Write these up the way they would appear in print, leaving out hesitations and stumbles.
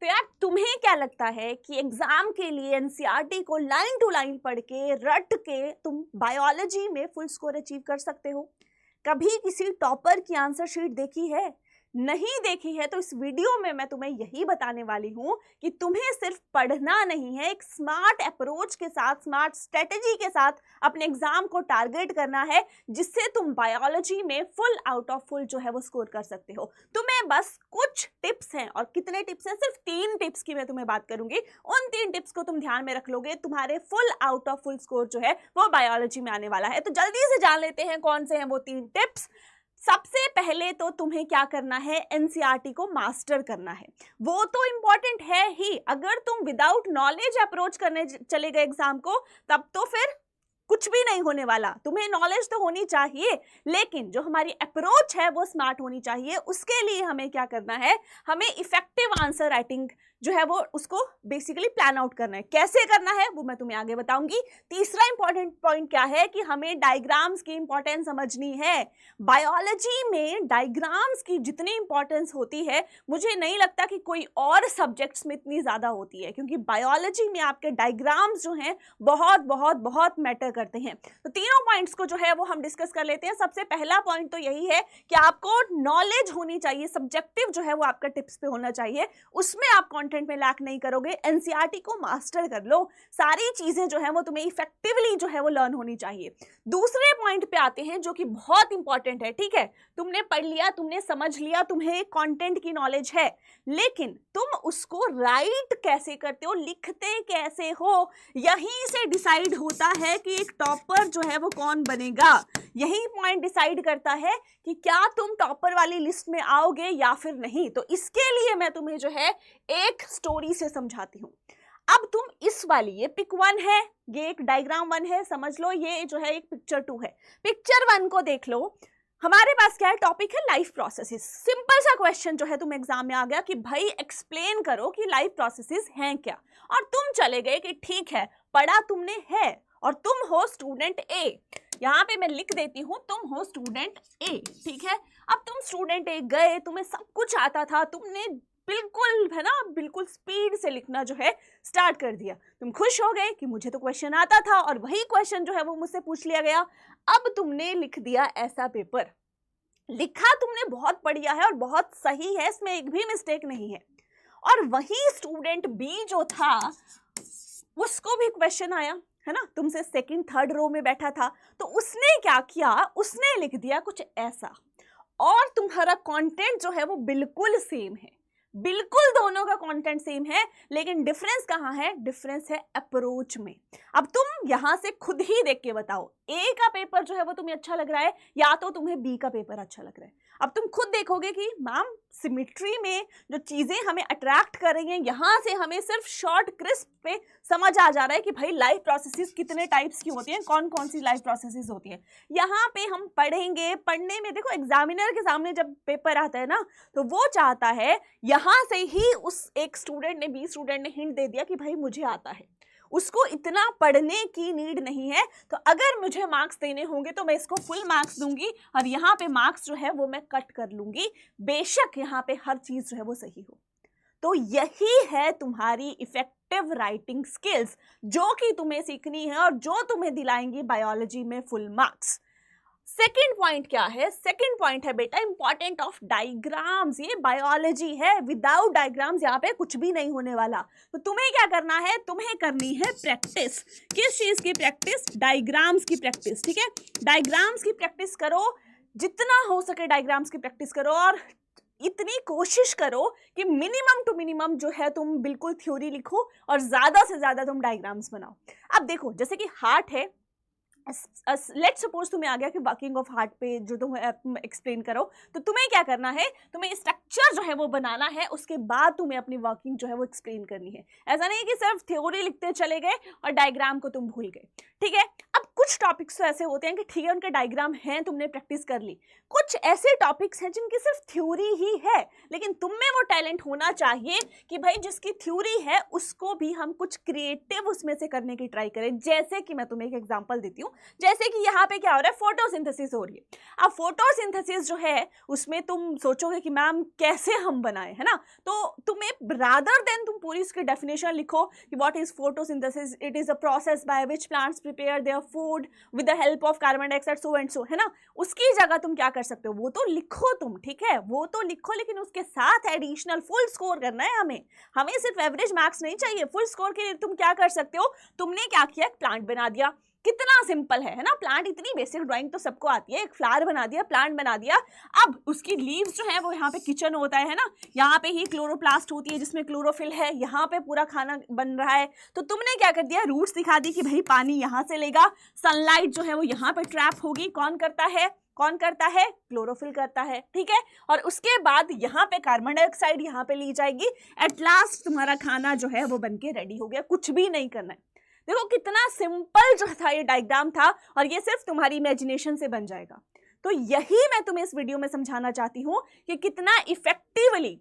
तो यार तुम्हें क्या लगता है कि एग्जाम के लिए एनसीईआरटी को लाइन टू लाइन पढ़ के रट के तुम बायोलॉजी में फुल स्कोर अचीव कर सकते हो? कभी किसी टॉपर की आंसर शीट देखी है? नहीं देखी है तो इस वीडियो में मैं तुम्हें यही बताने वाली हूं कि तुम्हें सिर्फ पढ़ना नहीं है, एक स्मार्ट अप्रोच के साथ, स्मार्ट स्ट्रेटेजी के साथ अपने एग्जाम को टारगेट करना है, जिससे तुम बायोलॉजी में फुल आउट ऑफ फुल जो है वो स्कोर कर सकते हो। तुम्हें बस कुछ टिप्स हैं, और कितने टिप्स हैं? सिर्फ 3 टिप्स की मैं तुम्हें बात करूंगी। उन 3 टिप्स को तुम ध्यान में रख लोगे, तुम्हारे full out of full score जो है वो बायोलॉजी में आने वाला है। तो जल्दी से जान लेते हैं कौन से हैं वो 3 टिप्स। सबसे पहले तो तुम्हें क्या करना है, एनसीईआरटी को मास्टर करना है। वो तो इंपॉर्टेंट है ही, अगर तुम विदाउट नॉलेज अप्रोच करने चले गए एग्जाम को, तब तो फिर कुछ भी नहीं होने वाला। तुम्हें नॉलेज तो होनी चाहिए, लेकिन जो हमारी अप्रोच है वो स्मार्ट होनी चाहिए। उसके लिए हमें क्या करना है, हमें इफेक्टिव आंसर राइटिंग जो है वो उसको बेसिकली प्लान आउट करना है। कैसे करना है वो मैं तुम्हें आगे बताऊंगी। तीसरा इंपॉर्टेंट पॉइंट क्या है कि हमें डायग्राम्स की इंपॉर्टेंस समझनी है। बायोलॉजी में डायग्राम्स की जितनी इंपॉर्टेंस होती है, मुझे नहीं लगता कि कोई और सब्जेक्ट्स में इतनी ज़्यादा होती है, क्योंकि बायोलॉजी में आपके डायग्राम्स जो हैं बहुत बहुत बहुत मैटर करते हैं। तो तीनों पॉइंट्स को जो है वो हम डिस्कस कर लेते हैं। सबसे पहला पॉइंट तो यही है कि आपको नॉलेज होनी चाहिए, सब्जेक्टिव जो है वो आपका टिप्स पे होना चाहिए, उसमें आप कंटेंट में लैक नहीं करोगे। एनसीईआरटी को मास्टर कर लो, सारी चीजें जो है वो तुम्हें इफेक्टिवली जो है वो लर्न होनी चाहिए। दूसरे पॉइंट पे आते हैं जो कि बहुत इंपॉर्टेंट है। ठीक है, तुमने पढ़ लिया, तुमने समझ लिया, तुम्हें कंटेंट की नॉलेज है, लेकिन तुम उसको राइट कैसे करते हो, लिखते कैसे हो, यहीं से डिसाइड होता है कि एक टॉपर जो है वो कौन बनेगा। यही पॉइंट डिसाइड करता है कि क्या तुम टॉपर वाली लिस्ट में आओगे या फिर नहीं। तो इसके लिए मैं तुम्हें जो है एक स्टोरी से समझाती हूँ। अब तुम इस वाली, ये पिक 1 है, ये एक डायग्राम 1 है, समझ लो। ये जो है एक पिक्चर 2 है। पिक्चर 1 को देख लो। हमारे पास क्या है, टॉपिक है लाइफ प्रोसेसेस। सिंपल सा क्वेश्चन जो है तुम एग्जाम में आ गया कि भाई एक्सप्लेन करो कि लाइफ प्रोसेसेस हैं क्या, और तुम चले गए कि ठीक है, पढ़ा तुमने है, और तुम हो स्टूडेंट ए। यहाँ पे मैं लिख देती हूँ, तुम हो स्टूडेंट ए। ठीक है, अब तुम स्टूडेंट ए गए, तुम्हें सब कुछ आता था, तुमने बिल्कुल, है ना, बिल्कुल स्पीड से लिखना जो है स्टार्ट कर दिया। तुम खुश हो गए कि मुझे तो क्वेश्चन आता था और वही क्वेश्चन जो है वो मुझसे पूछ लिया गया। अब तुमने लिख दिया ऐसा पेपर। लिखा तुमने बहुत बढ़िया है और बहुत सही है, इसमें एक भी मिस्टेक नहीं है। और वही स्टूडेंट बी जो था, उसको भी क्वेश्चन आया, है ना, तुमसे सेकंड थर्ड रो में बैठा था। तो उसने क्या किया, उसने लिख दिया कुछ ऐसा, और तुम्हारा कंटेंट जो है वो बिल्कुल सेम है। बिल्कुल दोनों का कंटेंट सेम है, लेकिन डिफरेंस कहाँ है? डिफरेंस है अप्रोच में। अब तुम यहां से खुद ही देख के बताओ, ए का पेपर जो है वो तुम्हें अच्छा लग रहा है या तो तुम्हें बी का पेपर अच्छा लग रहा है। अब तुम खुद देखोगे कि मैम सिमेट्री में जो चीजें हमें अट्रैक्ट कर रही हैं, यहां से हमें सिर्फ शॉर्ट क्रिस्प पे समझ आ जा रहा है कि भाई लाइफ प्रोसेसेस कितने टाइप्स की होती हैं, कौन कौन सी लाइफ प्रोसेसेस होती हैं। यहाँ पे हम पढ़ेंगे, पढ़ने में देखो एग्जामिनर के सामने जब पेपर आता है ना, तो वो चाहता है यहां से ही उस एक स्टूडेंट ने, बी स्टूडेंट ने हिंट दे दिया कि भाई मुझे आता है, उसको इतना पढ़ने की नीड नहीं है। तो अगर मुझे मार्क्स देने होंगे तो मैं इसको फुल मार्क्स दूंगी, और यहाँ पे मार्क्स जो है वो मैं कट कर लूंगी, बेशक यहाँ पे हर चीज जो है वो सही हो। तो यही है तुम्हारी इफेक्टिव राइटिंग स्किल्स, जो कि तुम्हें सीखनी है और जो तुम्हें दिलाएंगी बायोलॉजी में फुल मार्क्स। सेकेंड पॉइंट क्या है? सेकेंड पॉइंट है बेटा इंपॉर्टेंट ऑफ डायग्राम्स। ये बायोलॉजी है, विदाउट डायग्राम्स यहाँ पे कुछ भी नहीं होने वाला। तो तुम्हें क्या करना है, तुम्हें करनी है प्रैक्टिस। किस चीज की प्रैक्टिस? डायग्राम्स की प्रैक्टिस। ठीक है, डायग्राम्स की प्रैक्टिस करो, जितना हो सके डायग्राम्स की प्रैक्टिस करो, और इतनी कोशिश करो कि मिनिमम टू मिनिमम जो है तुम बिल्कुल थ्योरी लिखो और ज्यादा से ज्यादा तुम डायग्राम्स बनाओ। अब देखो, जैसे कि हार्ट है, लेट सपोज तुम्हें आ गया कि वर्किंग ऑफ हार्ट पे जो तुम एक्सप्लेन करो, तो तुम्हें क्या करना है, तुम्हें स्ट्रक्चर जो है वो बनाना है, उसके बाद तुम्हें अपनी वर्किंग जो है वो एक्सप्लेन करनी है। ऐसा नहीं कि सिर्फ थ्योरी लिखते चले गए और डायग्राम को तुम भूल गए। ठीक है, अब कुछ टॉपिक्स तो ऐसे होते हैं कि ठीक है उनके डायग्राम हैं, तुमने प्रैक्टिस कर ली। कुछ ऐसे टॉपिक्स हैं जिनकी सिर्फ थ्योरी ही है, लेकिन तुम में वो टैलेंट होना चाहिए कि भाई जिसकी थ्योरी है उसको भी हम कुछ क्रिएटिव उसमें से करने की ट्राई करें। जैसे कि मैं तुम्हें एक एग्जांपल देती हूँ, जैसे कि यहाँ पे क्या हो रहा है, फोटोसिंथेसिस हो रही है। अब फोटोसिंथेसिस जो है उसमें तुम सोचोगे कि मैम कैसे हम बनाए, है ना, तो तुम्हें रादर देन तुम पूरी इसकी डेफिनेशन लिखो कि what is photosynthesis, it is a process by which plants prepare their food with the help of carbon dioxide so and so, है ना, उसकी जगह तुम क्या कर सकते हो, वो तो लिखो तुम, ठीक है, वो तो लिखो, लेकिन उसके साथ एडिशनल फुल स्कोर करना है हमें सिर्फ एवरेज मार्क्स नहीं चाहिए। फुल स्कोर के लिए तुम क्या कर सकते हो, तुमने क्या किया, एक प्लांट बना दिया, कितना सिंपल है ना, प्लांट इतनी बेसिक ड्राइंग तो सबको आती है, एक फ्लावर बना दिया, प्लांट बना दिया। अब उसकी लीव्स जो है वो यहाँ पे किचन होता है ना, यहाँ पे ही क्लोरोप्लास्ट होती है जिसमें क्लोरोफिल है, यहाँ पे पूरा खाना बन रहा है। तो तुमने क्या कर दिया, रूट्स दिखा दी कि भाई पानी यहाँ से लेगा, सनलाइट जो है वो यहाँ पे ट्रैप होगी, कौन करता है, क्लोरोफिल करता है, ठीक है, और उसके बाद यहाँ पे कार्बन डाइऑक्साइड यहाँ पे ली जाएगी, एट लास्ट तुम्हारा खाना जो है वो बनके रेडी हो गया, कुछ भी नहीं करना है। देखो कितना सिंपल जो था ये डायग्राम था, और ये सिर्फ तुम्हारी इमेजिनेशन से बन जाएगा। तो यही मैं तुम्हें इस वीडियो में समझाना चाहती हूँ कि कितना इफेक्टिवली,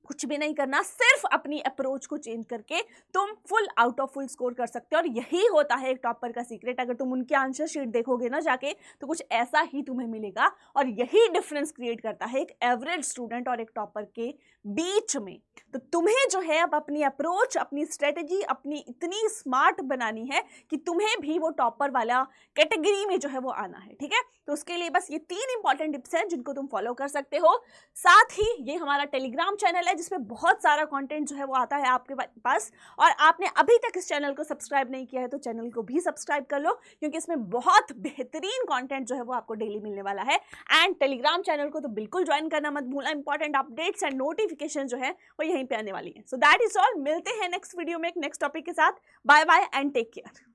कुछ भी नहीं करना, सिर्फ अपनी अप्रोच को चेंज करके तुम full out of full score कर सकते हो। और यही होता है एक टॉपर का सीक्रेट। अगर तुम उनके आंसर शीट देखोगे ना जाके, तो कुछ ऐसा ही तुम्हें मिलेगा, और यही डिफरेंस क्रिएट करता है एक एवरेज स्टूडेंट और एक टॉपर के बीच में। तो तुम्हें जो है अब अपनी अप्रोच, अपनी स्ट्रेटेजी अपनी इतनी स्मार्ट बनानी है कि तुम्हें भी वो टॉपर वाला कैटेगरी में जो है वो आना है, ठीक है। तो उसके लिए बस ये 3 इंपॉर्टेंट टिप्स हैं जिनको तुम फॉलो कर सकते हो। साथ ही ये हमारा टेलीग्राम चैनल है जिसमें बहुत सारा कंटेंट जो है वो आता है आपके पास, और आपने अभी तक इस चैनल को सब्सक्राइब नहीं किया है तो चैनल को भी सब्सक्राइब कर लो, क्योंकि इसमें बहुत बेहतरीन कंटेंट जो है वो आपको डेली मिलने वाला है। एंड टेलीग्राम चैनल को तो बिल्कुल ज्वाइन करना मत भूलना, इंपॉर्टेंट अपडेट्स एंड नोटिफिकेशन जो है वो यहीं पे आने वाली है। सो दैट इज ऑल, मिलते हैं नेक्स्ट वीडियो में एक नेक्स्ट टॉपिक के साथ। Bye bye and take care.